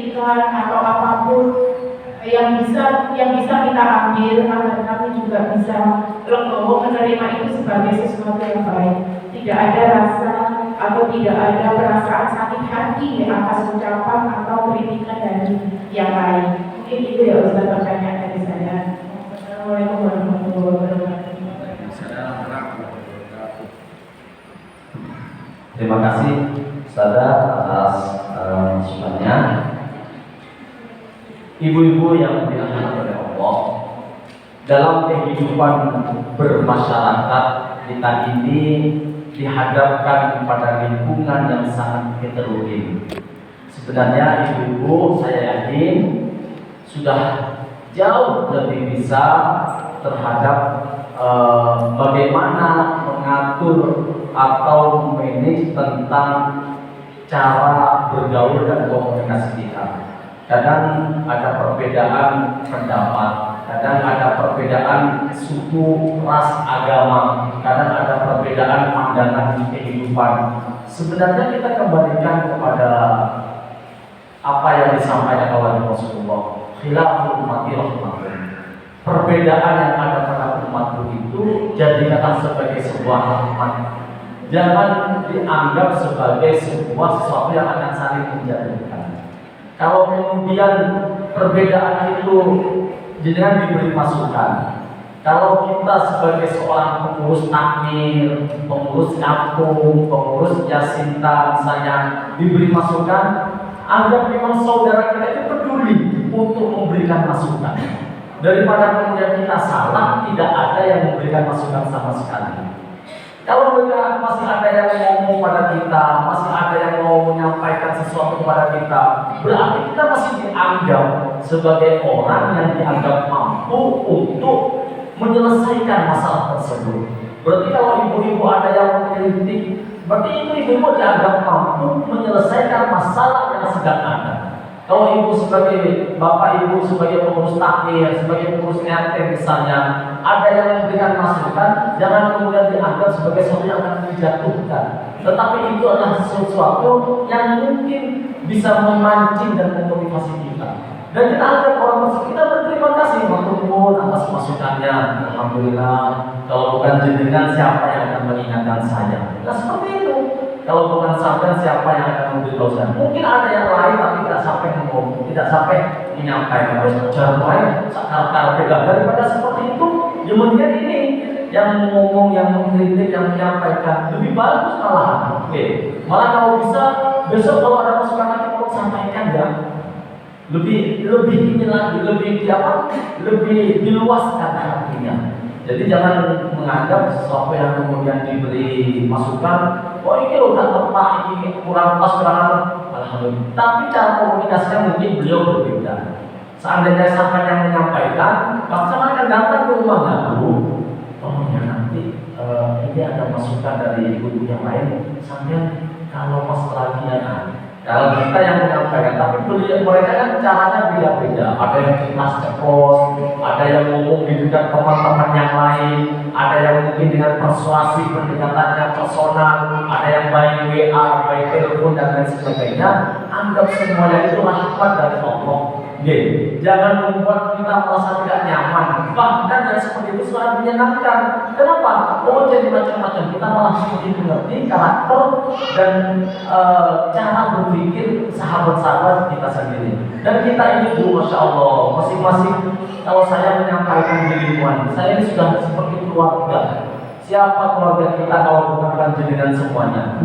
kritikan atau apapun yang bisa kita ambil agar kami juga bisa legowo menerima itu sebagai sesuatu yang baik. Tidak ada rasa atau tidak ada perasaan sakit hati atas ucapan atau kritikan dari yang lain. Mungkin itu ya Ustaz pertanyaan dari saya. Assalamualaikum warahmatullahi wabarakatuh. Terima kasih Ustazah atas masukannya. Ibu-ibu yang dirahmati oleh Allah, dalam kehidupan bermasyarakat kita ini dihadapkan kepada lingkungan yang sangat heterogen. Sebenarnya ibu-ibu saya yakin sudah jauh lebih bisa terhadap bagaimana mengatur atau manage tentang cara bergaul dan komunikasi kita. Kadang ada perbedaan pendapat, kadang ada perbedaan suku, ras, agama, kadang ada perbedaan pandangan kehidupan. Sebenarnya kita kembalikan kepada apa yang disampaikan oleh Rasulullah. Khilaful ummati rahmatun. Perbedaan yang ada pada umatku itu jadikan sebagai sebuah rahmat. Jangan dianggap sebagai sebuah sesuatu yang akan saling menjatuhkan. Kalau kemudian perbedaan itu jangan diberi masukan. Kalau kita sebagai seorang pengurus takmir, pengurus kampung, pengurus jasinta misalnya diberi masukan, anggap memang saudara kita itu peduli untuk memberikan masukan. Daripada kemudian kita salah, tidak ada yang memberikan masukan sama sekali. Kalau mereka masih ada yang ngomong pada kita, masih ada yang mau menyampaikan sesuatu kepada kita, berarti kita masih dianggap sebagai orang yang dianggap mampu untuk menyelesaikan masalah tersebut. Berarti kalau ibu-ibu ada yang mengkritik, berarti itu ibu-ibu dianggap mampu menyelesaikan masalah yang sedang ada. Kalau ibu sebagai bapak ibu, sebagai pengurus takmir, sebagai pengurus RT misalnya, ada yang memberikan masukan, jangan kemudian dianggap sebagai sesuatu yang akan menjatuhkan. Tetapi itu adalah sesuatu yang mungkin bisa memancing dan memotivasi kita. Dan kita anggap orang tersebut, kita berterima kasih matur atas masukannya. Alhamdulillah, kalau bukan jenengan siapa yang akan mengingatkan saya? Nah seperti itu. Kalau bukan sampai siapa yang akan memberitahu saya? Mungkin ada yang lain tapi tidak sampai ngomong, tidak sampai menyampaikan. Terus cara lain, cara beda daripada seperti itu. Kemudian ini yang ngomong, yang mengkritik, yang menyampaikan lebih bagus malah. Oke. Malah kalau bisa besok kalau ada masukan lagi mau sampaikan ya. Lebih ini lagi, lebih diluaskan artinya. Jadi jangan menganggap sesuatu yang kemudian diberi masukan, oh ini udah tepat, ini kurang pas, kurang alhamdulillah. Tapi cara komunikasinya mungkin beliau berbeda. Seandainya sampai yang menyampaikan, sama akan datang ke rumahnya dulu. Oh ya nanti ini ada masukan dari ibu yang lain. Sampai kalau pas lagi kalau kita yang menyampaikan, tapi mereka kan caranya beda-beda. Ada yang kelas ceplos, ada yang ngomong di dekat teman-teman yang lain, ada yang mungkin dengan persuasi pendekatannya personal, ada yang by WA, by telepon dan lain sebagainya. Anggap semuanya itu rahmat dari Allah. Jangan membuat kita merasa tidak nyaman. Bahkan yang seperti itu sangat menyenangkan. Kenapa? Oh jadi macam-macam. Kita malah semakin mengerti karakter dan cara berpikir sahabat-sahabat kita sendiri. Dan kita ini dulu, masya Allah, masing-masing. Kalau saya menyampaikan di lingkungan, saya ini sudah seperti keluarga. Siapa keluarga kita kalau bukan jenengan semuanya?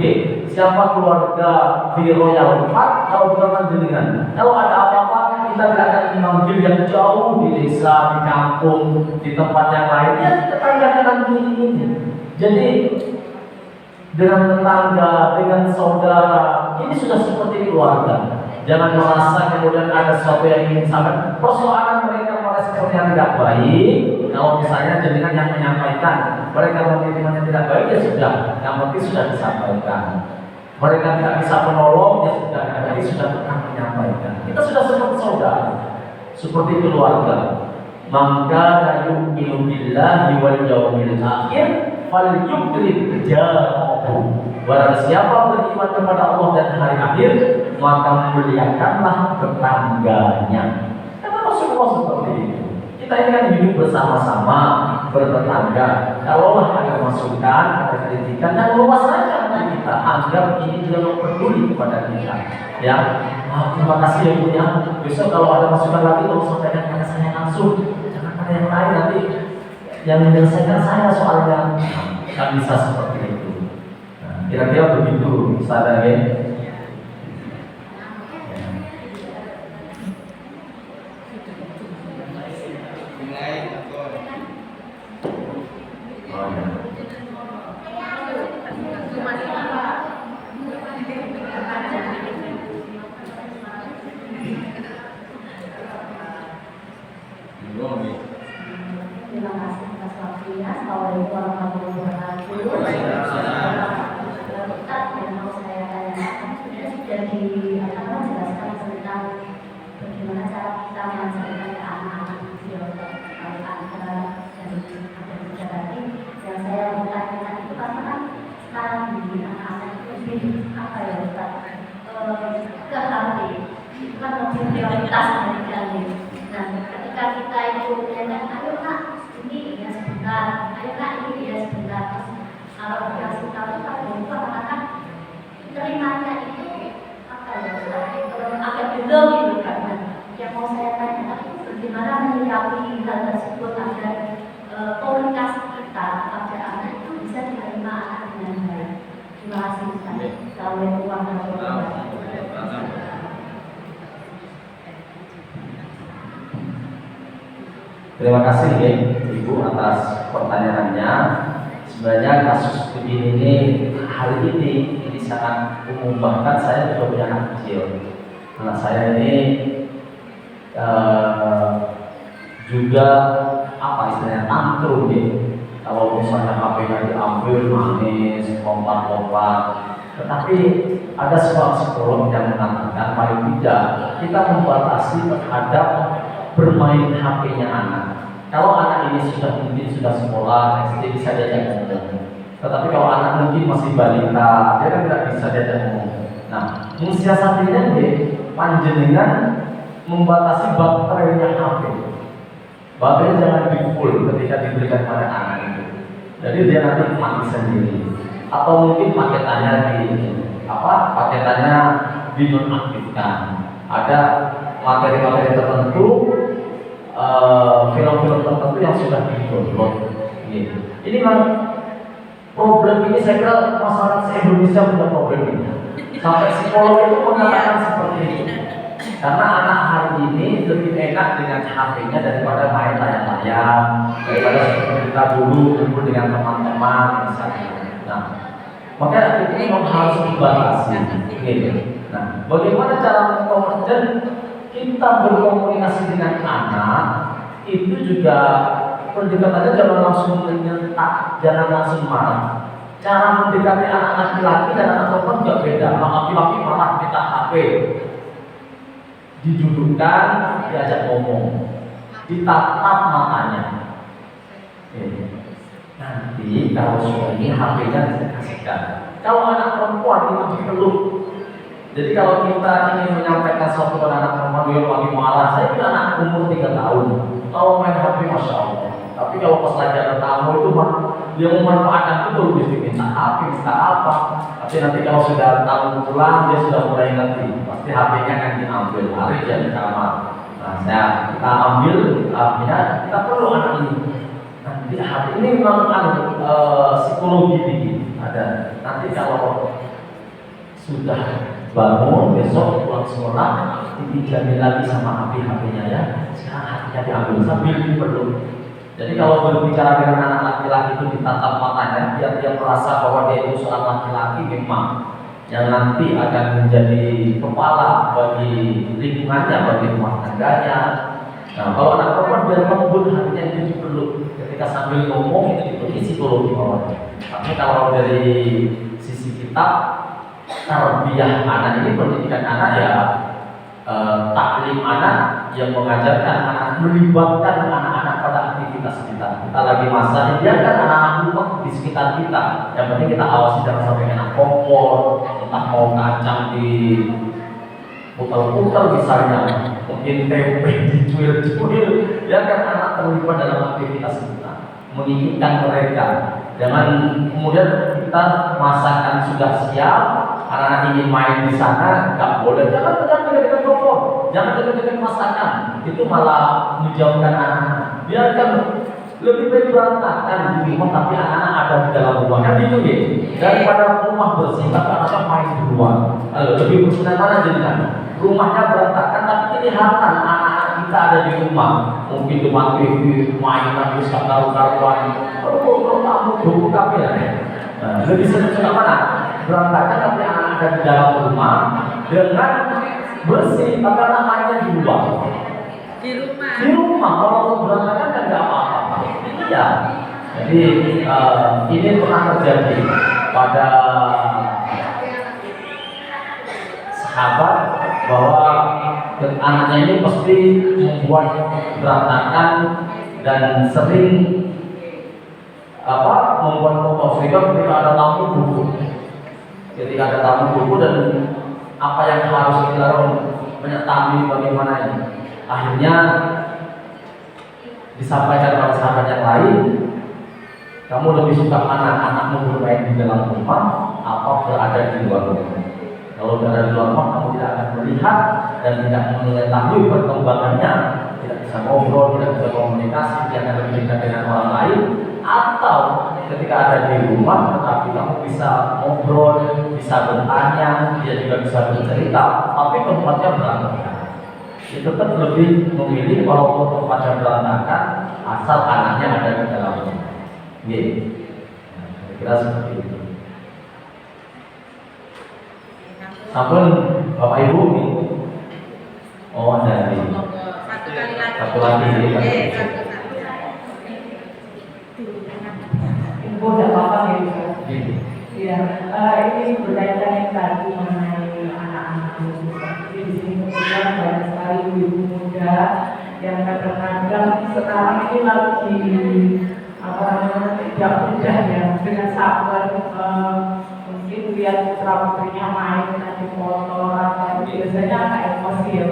Siapa keluarga di Royal Park kalau bukan jenengan? Kalau ada apa-apa kita tidak akan memanggil yang jauh di desa, di kampung, di tempat yang lain. Ya tetangga-tetangga ini. Jadi dengan tetangga, dengan saudara, ini sudah seperti keluarga. Jangan merasa kemudian ada sesuatu yang ingin sampaikan. Persoalan mereka merespon yang tidak baik. Kalau misalnya jenengan yang menyampaikan, mereka menerima tidak baik ya sudah, yang penting sudah disampaikan. Mereka tidak bisa menolong ya sudah, yang penting sudah pernah menyampaikan. Kita sudah seperti saudara, seperti keluarga. Maka yu'minu billahi wal yawmil akhir falyukrim jarahu. Barang siapa beriman kepada Allah dan hari akhir, maka muliakanlah tetangga. ini kan hidup bersama-sama, bertetangga. Kalaulah ada masukan, ada kritikan, dan luas saja kita anggap ini juga peduli kepada kita. Ya, terima kasih ya Bu ya. Besok kalau ada masukan lagi, tolong sampaikan kepada saya langsung. Jangan pada yang lain nanti yang menyelesaikan saya soalnya. Kan bisa seperti itu. Nah, kira-kira begitu, saudara. Terima kasih atas waktunya. Assalamualaikum warahmatullahi wabarakatuh. Ustaz, yang mau saya tanyakan sudah dijelaskan tentang bagaimana cara kita mengajarkan ke anak-anak kecil antara dari ada tadi. Yang saya mau tanyakan itu karena kan sekarang di anak-anak itu lebih apa ya Ustaz, ke HP itu kan lebih prioritas dari kami. Nah, ketika kita itu menyatakan, ayo nak, ini ya sebentar, ayo nak, ini ya sebentar. Kalau dikasih tahu kan, itu anak-anak terimanya itu apa ya, agak belum gitu kan. Yang mau saya tanyakan itu bagaimana menyikapi hal tersebut agar komunikasi kita agar anak itu bisa diterima anak dengan baik. Terima kasih Ustaz. Assalamualaikum warahmatullahi wabarakatuh. Terima kasih ya Ibu atas pertanyaannya. Sebenarnya kasus begini ini hari ini sangat umum, bahkan saya juga punya anak kecil. Anak saya ini juga apa istilahnya tantrum ya. Kalau misalnya HP-nya diambil nangis, lompat-lompat. Tetapi ada seorang psikolog yang mengatakan paling tidak kita membatasi terhadap bermain HP-nya anak. Kalau anak ini mungkin sudah sekolah, SD bisa diajak ngomong. Tetapi kalau anak mungkin masih balita, dia kan tidak bisa diajak ngomong. Nah, mensiasatinya dia panjenengan membatasi baterainya HP. Baterai jangan di full ketika diberikan pada anak itu. Jadi dia nanti mati sendiri. Atau mungkin paketannya dinonaktifkan. Ada materi-materi tertentu, film-film tertentu yang sudah di-download. Gitu. Ini memang problem ini, saya kira masyarakat Indonesia punya problem ini. Sampai psikolog itu mengatakan seperti itu. Karena anak hari ini lebih enak dengan HP-nya daripada main layar-layar, daripada seperti kita dulu kumpul dengan teman-teman misalnya. Nah, maka ini memang harus dibatasi. Gitu. Nah, bagaimana cara mengkomunikasikan? Kita berkomunikasi dengan anak itu juga pendekatannya jangan langsung menyentak, jangan langsung marah. Cara mendekati anak laki-laki dan anak perempuan juga beda. Anak laki-laki marah minta HP, didudukkan, diajak ngomong, ditatap matanya. Nanti kalau sudah ini HP-nya dikasihkan. Kalau anak perempuan itu dipeluk. Jadi kalau kita ingin menyampaikan sesuatu kepada anak perempuan yang lagi marah, saya punya anak umur 3 tahun, kalau main HP Masya Allah. Tapi kalau pas lagi ada tamu itu dia memanfaatkan itu bisa minta HP, minta apa. Tapi nanti kalau sudah tamu pulang, dia sudah mulai ngerti. Pasti HP-nya akan diambil, lari dia di kamar. Nah, kita ambil HP-nya, kita perlu anak ini. Nanti HP ini memang psikologi ini ada. Nanti kalau sudah bangun besok pulang sekolah dijamin lagi sama HP-nya ya, sekarang hatinya diambil sambil dipeluk. Jadi kalau berbicara dengan anak laki-laki itu ditatap matanya, biar dia merasa bahwa dia itu seorang laki-laki memang yang nanti akan menjadi kepala bagi lingkungannya, bagi rumah tangganya. Nah, kalau anak perempuan biar lembut hatinya itu dipeluk, ketika sambil ngomong itu psikologi bawahnya. Tapi kalau dari sisi kita tarbiyah anak ini, pendidikan anak ya taklim anak yang mengajarkan anak, melibatkan anak-anak pada aktivitas kita. Kita lagi masa biarkan anak-anak umum di sekitar kita. Yang penting kita awasi jangan sampai kena kompor, entah mau kacang di putar-putar misalnya, mungkin tempe dicuil-cuil, ya kan anak terlibat dalam aktivitas kita, menginginkan mereka. Jangan kemudian kita masakan sudah siap, anak-anak ingin main di sana, nggak boleh. Jangan dekat-dekat telepon, jangan dekat-dekat masakan, itu malah menjauhkan anak-anak. Biarkan lebih baik berantakan di rumah tapi anak-anak ada di dalam rumah, kan gitu ya. Daripada rumah bersih tapi anak-anak main di luar, lebih bersinar mana jadikan. Rumahnya berantakan tapi kelihatan anak-anak kita ada di rumah, mungkin cuma TV, mainan bisa karu-karuan, kalau kamu dulu kafe ya. Lebih senang mana? Berantakan tapi anak ada di dalam rumah dengan bersih tapi anak mainnya di luar. Di rumah kalau berantakan kan nggak apa-apa. Iya. Jadi ini pernah terjadi pada sahabat bahwa anaknya ini pasti membuat berantakan dan sering membuat foto sehingga ketika ada tamu buku dan apa yang harus dilakukan menyetami bagaimana ini. Akhirnya disampaikan pada sahabat yang lain, kamu lebih suka anak-anakmu bermain di dalam rumah atau berada di luar rumah? Kalau berada di luar rumah, kamu tidak akan melihat dan tidak mengetahui perkembangannya, tidak bisa ngobrol, tidak bisa komunikasi, tidak akan lebih dekat dengan orang lain. Atau ketika ada di rumah, tetapi kamu bisa ngobrol, bisa bertanya, dia juga bisa bercerita, tapi tempatnya berantakan. Itu tetap lebih memilih walaupun tempatnya berantakan, asal anaknya ada di dalam rumah. Kira-kira seperti itu. Sampun Bapak Ibu nih. Oh ada nih. Satu lagi. Ibu tidak apa-apa ya Ibu. Iya. Ini berkaitan yang tadi mengenai anak-anak. Jadi di sini kemudian banyak sekali ibu muda yang kadang-kadang sekarang ini lagi tidak mudah ya dengan sabar mungkin lihat putra putrinya main di motor atau biasanya agak emosi ya.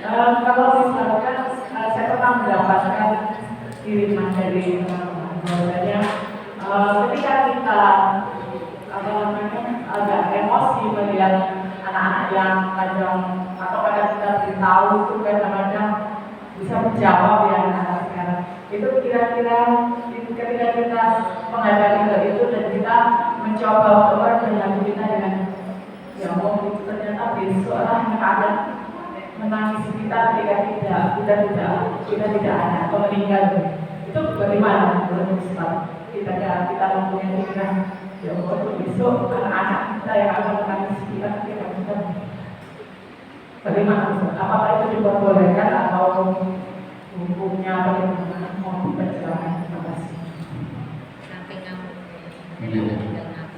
Kalau misalkan saya pernah mendapatkan kiriman dari teman-teman bahwasanya ketika kita agak emosi melihat anak-anak yang kadang atau kadang kita beritahu itu kadang-kadang bisa menjawab ya anak-anak sekarang. Itu kira-kira ketika kita menghadapi hal itu dan kita mencoba untuk dengan kita dengan ya mau itu ternyata besok lah yang ada menangis kita ketika kita tidak ada atau meninggal. Itu bagaimana menurut Islam? Kita mempunyai pikiran ya Allah besok anak-anak kita yang akan menangis kita bagaimana? Apakah itu diperbolehkan atau hukumnya bagaimana? Mau diperjelaskan? Terima kasih.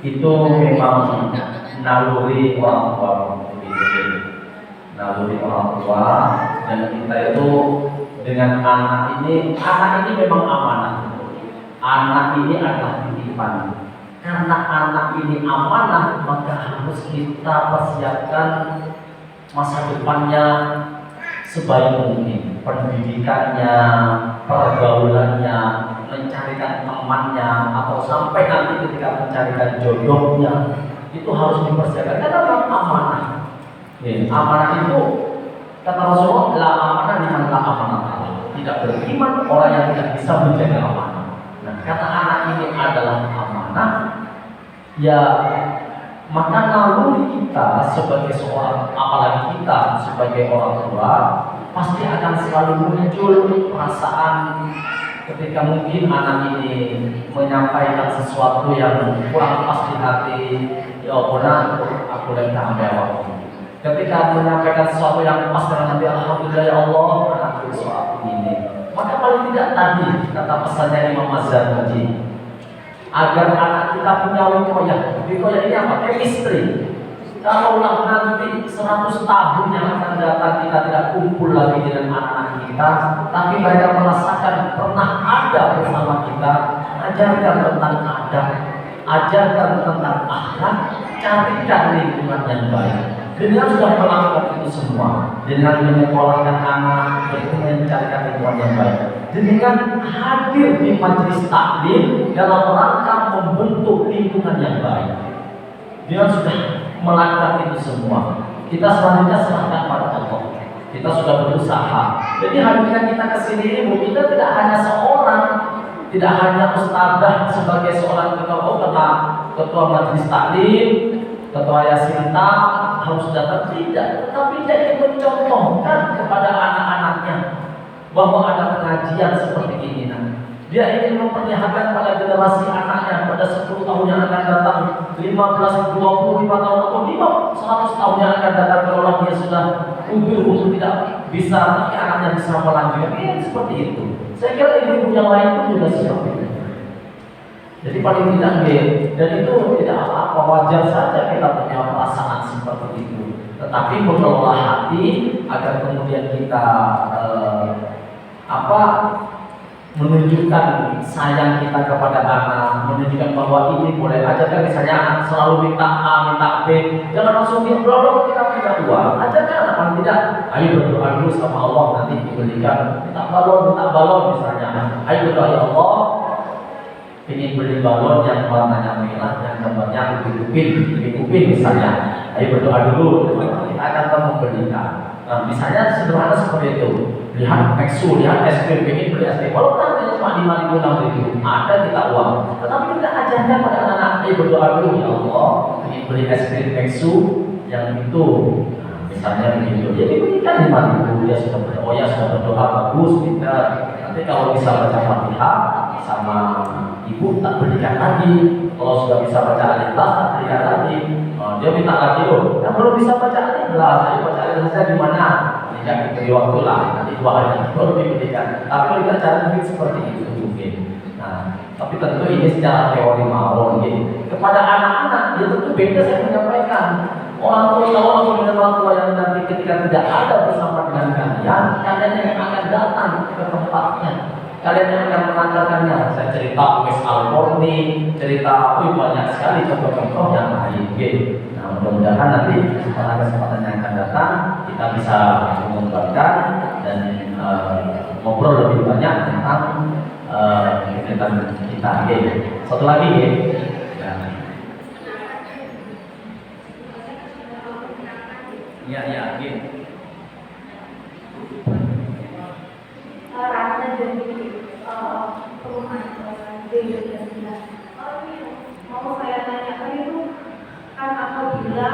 Itu memang naluri orang tua, naluri orang tua, dan kita itu dengan anak ini memang amanah. Anak ini adalah titipan. Karena anak ini amanah, maka harus kita persiapkan masa depannya sebaik mungkin. Pendidikannya, pergaulannya, mencarikan temannya, atau sampai nanti ketika mencarikan jodohnya, itu harus dipersiapkan. Karena memang amanah. Amanah itu kata Rasulullah, la amanah dengan la amanah Allah. Tidak beriman orang yang tidak bisa menjaga amanah. Nah, karena anak ini adalah amanah, ya maka naluri kita sebagai seorang, apalagi kita sebagai orang tua, pasti akan selalu muncul perasaan ketika mungkin anak ini menyampaikan sesuatu yang kurang pas di hati, ya benar aku lagi ambil waktu. Ketika menyampaikan sesuatu yang pas dengan hati, alhamdulillah ya Allah, anakku sesuatu ini. Maka paling tidak tadi kata pesannya Imam Az-Zarnuji, agar anak kita punya wikoyah. Wikoyah ini apa? Chemistry. Kalaulah nanti 100 tahun yang akan datang kita tidak kumpul lagi dengan anak-anak kita, tapi mereka merasakan pernah ada bersama kita, ajarkan tentang adab, ajarkan tentang akhlak, carikan lingkungan yang baik. Jenengan sudah melakukan itu semua. Jenengan menyekolahkan anak, berkenan mencarikan lingkungan yang baik. Jenengan hadir di majelis taklim dalam rangka membentuk lingkungan yang baik. Dia sudah melakukan itu semua. Kita selanjutnya serahkan pada Allah. Kita sudah berusaha. Jadi hadirnya kita ke sini, kita tidak hanya seorang, tidak hanya ustadzah sebagai seorang ketua majelis taklim, ketua yasinta harus datang, tidak, tetapi dia ingin mencontohkan kepada anak-anaknya bahwa ada pengajian seperti ini. Dia ingin memperlihatkan pada generasi anaknya pada 10 tahun yang akan datang, 15, 25 tahun atau 100 tahun yang akan datang, kalau dia sudah umur tidak bisa, tapi anaknya bisa melanjutkan, seperti itu. Saya kira ibu yang lain pun juga seperti itu. Jadi paling tidak dan itu tidak apa-apa, wajar saja kita punya perasaan seperti itu. Tetapi mengelola hati agar kemudian kita menunjukkan sayang kita kepada anak, menunjukkan bahwa ini boleh aja kan, misalnya anak selalu minta A, minta B, jangan langsung diblok, kita punya uang, ajarkan anak paling tidak, ayo berdoa dulu sama Allah nanti diberikan, minta balon misalnya, ayo berdoa ya Allah, ingin beli balon yang warnanya merah, yang gambarnya lebih upin misalnya, ayo berdoa dulu, kita akan membelikan. Nah, misalnya sederhana seperti itu. Lihat Maxu, lihat es krim, ingin beli es krim. Walaupun harganya cuma 5.000, 6.000, ada kita uang. Tetapi kita ajarkan pada anak-anak, ayo berdoa dulu ya Allah, ingin beli es krim Maxu yang itu. Nah, misalnya begitu. Jadi berikan 5.000, dia sudah berdoa, sudah berdoa bagus. Kita nanti kalau bisa baca Fatihah sama ibu tak berikan lagi. Kalau sudah bisa baca Al-Ikhlas tak berikan lagi. Dia minta lagi loh. Yang belum bisa baca Al-Ikhlas, ayo baca Al-Ikhlasnya di mana? Tidak diberi waktu lah, nanti 2 hari lagi baru diberikan. Tapi kita cara mungkin seperti itu mungkin. Nah, tapi tentu ini secara teori mawon gitu. Kepada anak-anak, ya tentu beda saya menyampaikan. Orang tua yang nanti ketika tidak ada bersama dengan kalian yang akan datang ke tempatnya. Kalian yang akan mengantarkannya. Saya cerita Wes Al-Qarni, cerita banyak sekali contoh-contoh yang lain gitu. Nah, mudah-mudahan nanti kesempatan yang akan datang kita bisa mengembangkan dan ngobrol lebih banyak tentang kegiatan kita gitu. Satu lagi gitu. Ya, gitu. Rata dari perumahan mau saya tanyakan itu kan apabila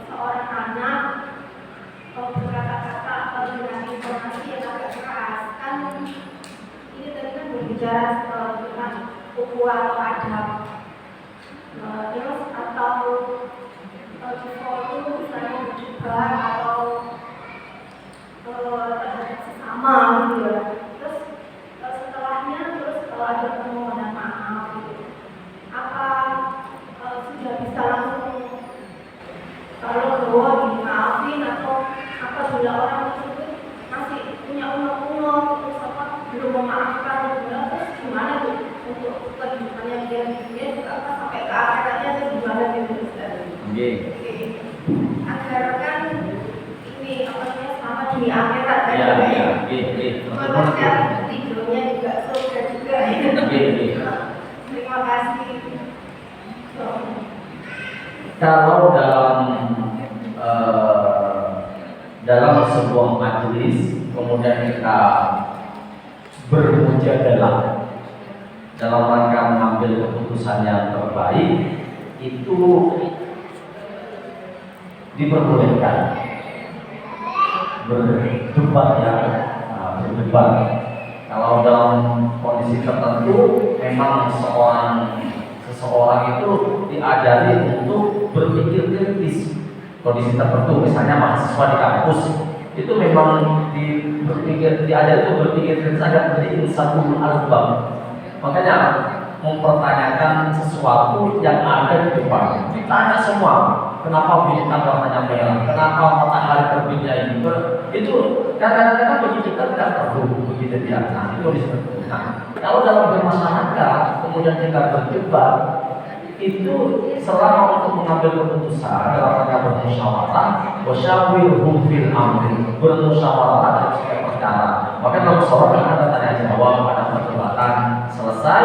seorang anak berkata-kata atau dengan informasi yang agak keras, kan ini tadi kan berbicara tentang ukhuwah atau adab, terus atau sesuatu misalnya berdebat atau terhadap sesama gitu ya. Terus setelahnya ada permohonan maaf gitu. Apa sudah bisa langsung kalau dimaafin atau apabila orang tersebut masih punya unek-unek terus belum memaafkan terus gimana tuh untuk kehidupannya dia juga sampai ke akhiratnya itu gimana gitu Ustaz? Agar kan ini sama di akhirat kan kalau secara tidurnya juga surga juga terima kasih. Kalau dalam sebuah majelis kemudian kita bermujadalah dalam rangka mengambil keputusan yang terbaik, itu diperbolehkan berdebat ya, berdebat. Kalau dalam kondisi tertentu memang seseorang itu diajari untuk berpikir kritis. Kondisi tertentu, misalnya mahasiswa di kampus itu memang diajari untuk berpikir kritis agar menjadi insanul albab. Makanya mempertanyakan sesuatu yang ada di depan. Ditanya semua, kenapa bintang warnanya merah, kenapa matahari terbitnya ini. Itu kadang-kadang bagi kita tidak perlu begitu dia. Nah, itu disebut. Nah, kalau dalam bermasyarakat kemudian kita berdebat, itu selama untuk mengambil keputusan dalam rangka bermusyawarah, wasyawirhum fil amri, bermusyawarah dalam setiap perkara. Maka dalam musyawarah kan ada tanya jawab, ada perdebatan, selesai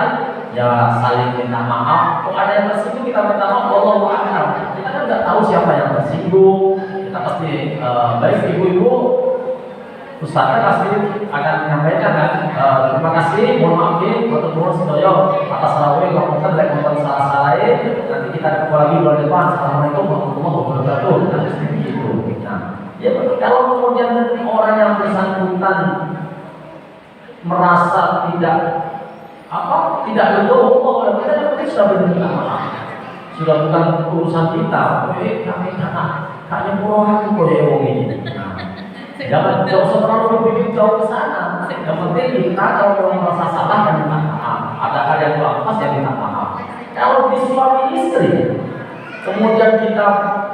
ya saling minta maaf. Kalau ada yang tersinggung kita minta maaf, wallahu a'lam. Kita kan nggak tahu siapa yang tersinggung. Kita pasti baik ibu-ibu, Ustaznya pasti akan menyampaikan kan, terima kasih, mohon maaf nih, untuk mohon sedoyo atas sarawih, kalau kita tidak memberi salah-salah nanti kita ketemu lagi bulan depan. Assalamualaikum warahmatullahi wabarakatuh. Nanti seperti itu. Nah, ya kalau kemudian orang yang bersangkutan merasa tidak tidak legowo, kita yang penting sudah berminta maaf, sudah bukan urusan kita. Kami kayaknya pulang kok ya ini. Jangan usah terlalu berpikir jauh ke sana. Yang penting kita kalau merasa salah dan minta maaf. Ada hal yang kurang pas yang minta maaf. Kalau di suami istri, kemudian kita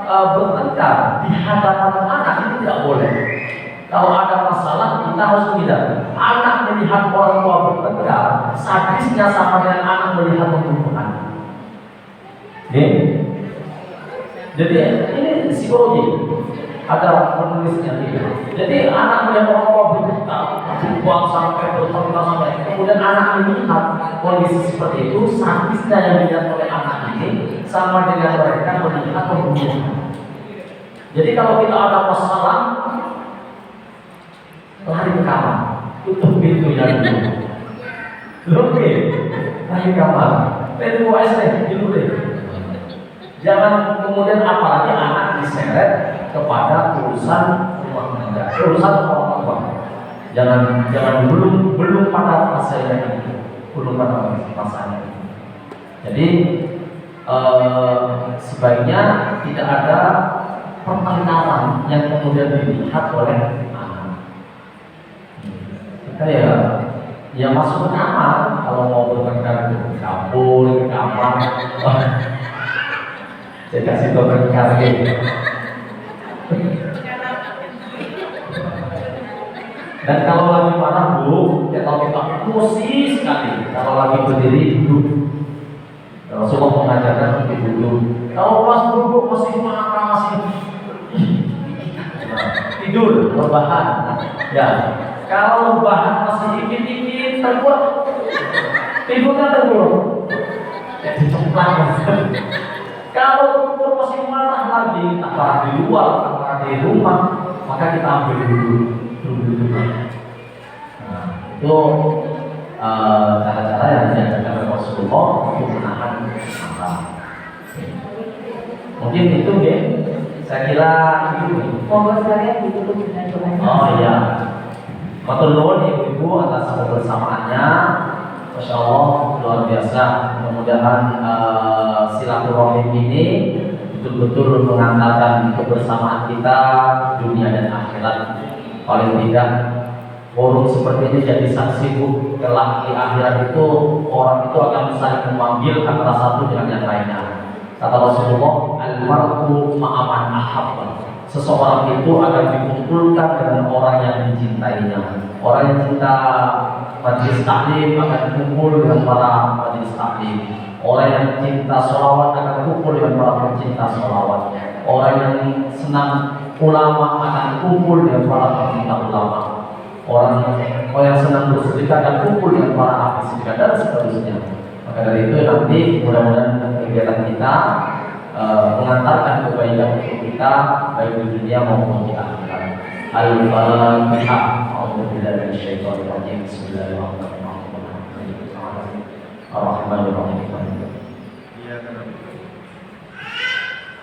bertengkar di hadapan anak, itu tidak boleh. Kalau ada masalah kita harus tidak. Anak melihat orang tua bertengkar, sadisnya sama dengan anak melihat pembunuhan. Jadi ini psikologi. Ada penulisnya gitu. Jadi anak melihat orang tua bertengkar, buang sampai bertengkar sampai kemudian anak melihat kondisi seperti itu, sadisnya yang dilihat oleh anak ini sama dengan mereka melihat pembunuhan. Jadi kalau kita ada masalah, lari ke kamar, tutup pintunya dulu. Oke, lari ke kamar. Itu SD dulu deh. Jangan kemudian apalagi anak diseret kepada urusan rumah tangga, urusan orang tua. Jangan belum pada fasenya itu, belum pada fasanya. Jadi sebaiknya tidak ada pertengkaran yang kemudian dilihat oleh anak. Kita ya masuk ke kamar kalau mau bertengkar ke dapur, ke kamar. Saya kasih tau bertengkar dan kalau lagi marah Bu, ya kalau kita emosi sekali. Kalau lagi berdiri duduk. Rasulullah mengajarkan untuk duduk. Kalau pas duduk masih marah, masih tidur, rebahan. Ya, kalau rebahan masih dikit-dikit terbuat, tidurnya terbuat. Jadi cemplak. Kalau tidur masih marah lagi, tak marah di luar, tak marah di rumah, maka kita ambil dulu. Nah, itu cara-cara yang diajarkan oleh Rasulullah untuk menahan marah. Mungkin itu ya, saya kira itu. Mohon sekalian ditutup dengan doa. Oh iya, matur nuwun ibu atas kebersamaannya. Masya Allah luar biasa. Mudah-mudahan silaturahim ini betul-betul mengantarkan kebersamaan kita dunia dan akhirat. Paling tidak forum seperti ini jadi saksi Bu, kelak di akhirat itu orang itu akan saling memanggil antara satu dengan yang lainnya. Kata Rasulullah, al-mar'u ma'aman ahabba. Seseorang itu akan dikumpulkan dengan orang yang dicintainya. Orang yang cinta majelis taklim akan kumpul dengan para majelis taklim. Orang yang cinta sholawat akan kumpul dengan para pencinta sholawat. Orang yang senang ulama akan kumpul dengan para pencinta ulama. Orang yang senang bersedekah akan kumpul dengan para ahli sedekah dan seterusnya. Maka dari itu nanti mudah-mudahan kegiatan kita mengantarkan kebaikan untuk kita baik di dunia maupun di akhirat. Al-Fatihah. A'udzubillahi minasyaitonir rajim. Bismillahirrahmanirrahim. Ar-Rahmanir-Rahim.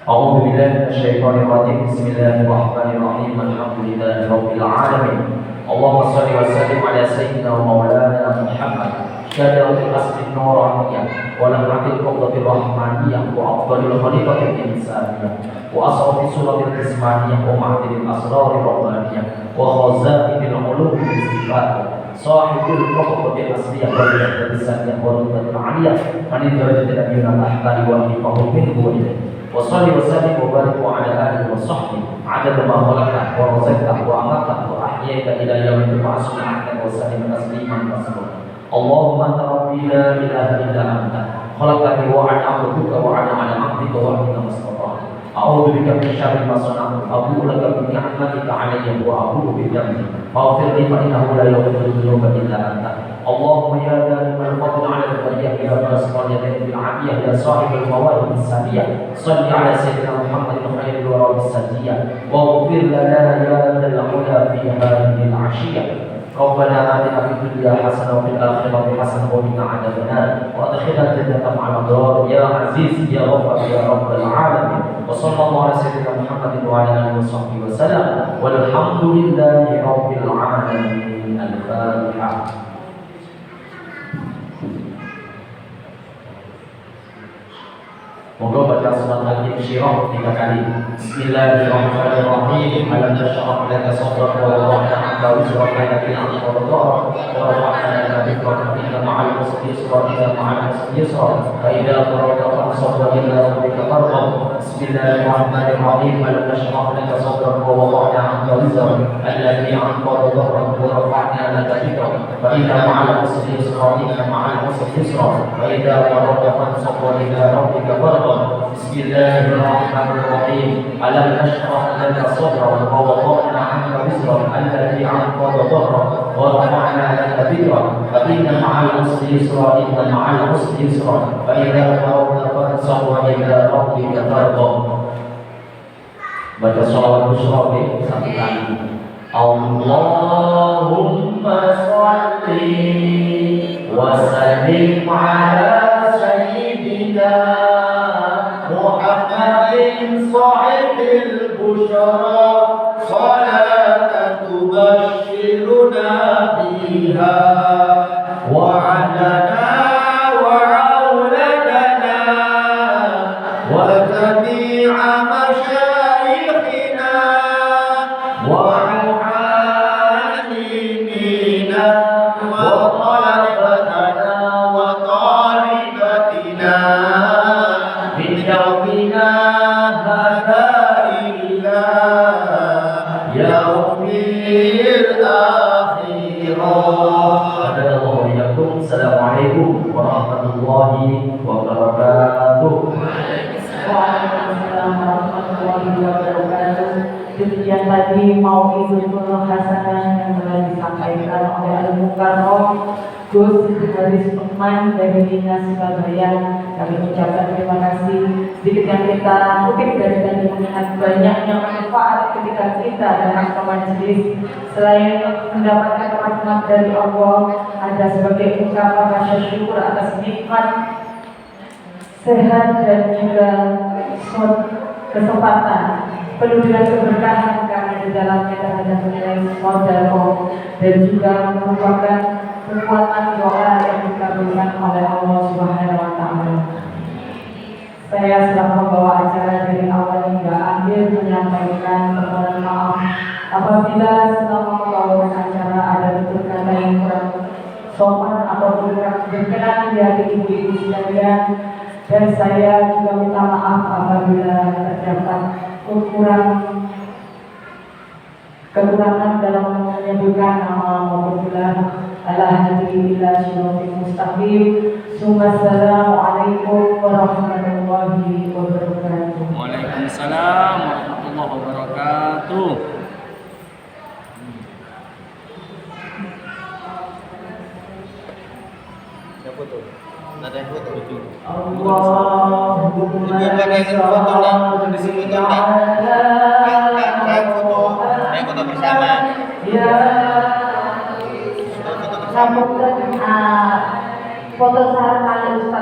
A'udzubillahi minasyaitonir rajim. Bismillahirrahmanirrahim. Alhamdulillahi rabbil alamin. Allahumma shalli wa sallim ala sayyidina wa maulana Muhammad. Syadaratul asli nuraniyah wa lam'atil qabdatir rahmaniyah wa afdalil khalifatil insaniyah wa asrafi suratil ismaniyah wa ma'adilil asrarir rabbaniyah wa khazainil ulumil istifatiyah sahibul qabdatil asliyah wa bi'adatil saniyah wa rudatil aliyah manil darajatil adiyuna tahta liwahi fahum minhu wa ilayh wa salli wa sallim wa barik wa ala alihi wa sahbihi adada ma khalaqah wa razaqah wa amatah wa ahyaita ila yawmin tub'atsun wa sallim tasliman tasliman Allahumma anta rabbi la ilaha illa anta خلقني وأنا عبدك وأنا على عهدك وأنا ما استطعت أعوذ بك من شر ما صنعت أبوء لك بنعمتك علي وأبوء بذنبي فاغفر لي فإنه لا يغفر الذنوب إلا أنت اللهم يا دائم الفضل على البرية يا باسط اليدين بالعافية يا صاحب المواهب السامية صل على سيدنا محمد خير الورى بالسجية واغفر لنا يا ذا العلا في هذه العشية ربنا آتنا في الدنيا حسنة وفي الآخرة حسنة وقنا عذاب النار وأدخلنا الجنة مع الأبرار يا عزيز يا غفار يا رب العالمين وصلى الله على سيدنا محمد وعلى آله وصحبه وسلم والحمد لله رب العالمين. الفاتحة. Moga baca surat Al-Insyirah 3 kali. Bismillahirrahmanirrahim. Alam nashrah laka sadrak wa wada'na 'anka wizrak allati anqadha dhahrak wa rafa'na laka dhikraka inna ma'al usri yusra inna ma'al usri yusra fa idza faragta fansab ila rabbika farghab. Bismillahirrahmanirrahim. Alam nashrah laka sadrak wa wada'na 'anka wizrak allati anqadha dhahrak wa rafa'na laka dhikraka fa inna ma'al usri yusra inna ma'al usri yusra fa idza faragta fansab ila rabbika farghab. Bismillahirrahmanirrahim. Alam nashrah laka sadrak wa wada'na 'anka wizrak allati anqadha dhahrak wa rafa'na laka dhikrak fa inna ma'al usri yusra inna ma'al usri yusra fa idza faragta fansab ila rabbika farghab. Baca shalawat Busra satu kali. Allahumma shalli wa sallim ala sayyidina محمد صاحب البشرى صلاة تبشرنا بها وعدنا وعولتنا وجميع مشايخنا ومعلمينا وطلبتنا وطالبتنا من يومنا هذا إلا يوم الآخرة. Assalamualaikum warahmatullahi wabarakatuh. Waalaikumsalam warahmatullahi wabarakatuh. Demikian tadi mau'izatul hasanah yang telah disampaikan oleh Al-Mukarram Gus Haris Lukman dari Dinas Surabaya. Kami ucapkan terima kasih. Sedikit yang kita kutip dari tadi mengingat banyaknya manfaat ketika kita datang ke majelis. Selain mendapatkan rahmat dari Allah, ada sebagai ungkapan rasa syukur atas nikmat sehat dan juga kesempatan penuh dengan keberkahan karena di dalamnya terhadap nilai sodako dan juga merupakan kekuatan doa yang dikabulkan oleh Allah Subhanahu wa Ta'ala. Saya sedang membawa acara dari awal hingga akhir menyampaikan permohonan maaf apabila selama membawakan acara ada tutur kata yang kurang sopan atau kurang berkenan di hati ibu-ibu sekalian, dan saya juga minta maaf apabila terdapat kekurangan dalam menyebutkan nama maupun gelar. Ala hadhihi syiratil mustaqim. Assalamualaikum warahmatullahi wabarakatuh. Waalaikumsalam warahmatullahi wabarakatuh. Siapa tuh? Ada yang foto itu. Allahumma foto bersama. Ya, sambungkan foto sarang